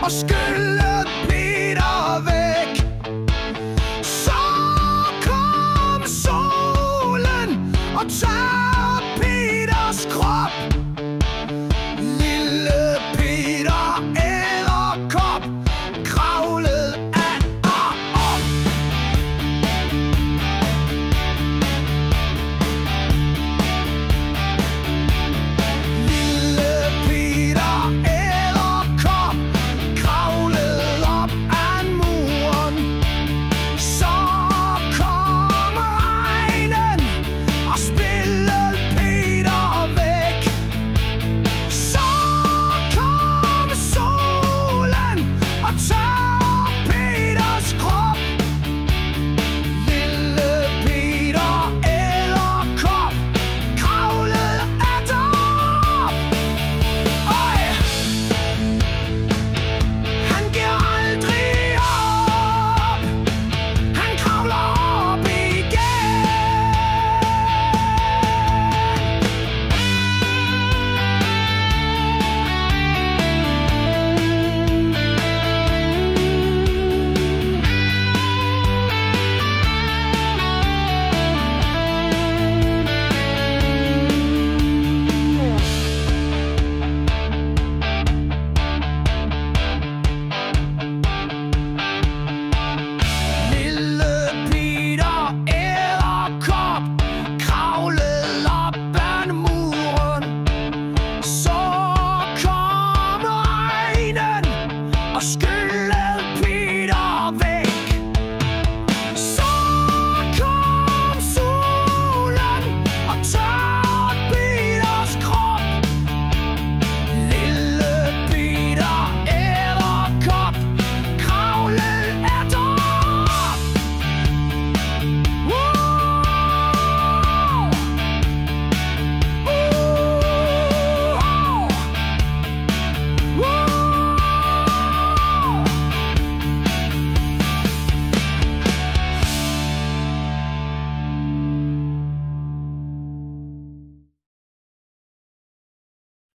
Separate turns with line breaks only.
Og skyllede Peter væk. Så kom solen og tørrede Peters krop. Lille Peter Edderkop kravlede atter op. Lille Peter Edderkop kravlede op ad muren. Så kom regnen og spillede Peter væk. Så kom solen og tørrede Peters krop. Lille Peter Edderkop kravlede atter op. Øj! Han giver aldrig op. Han kravler op igen. Lille Peter Edderkop kravlede op ad muren. Så kom regnen og skyllede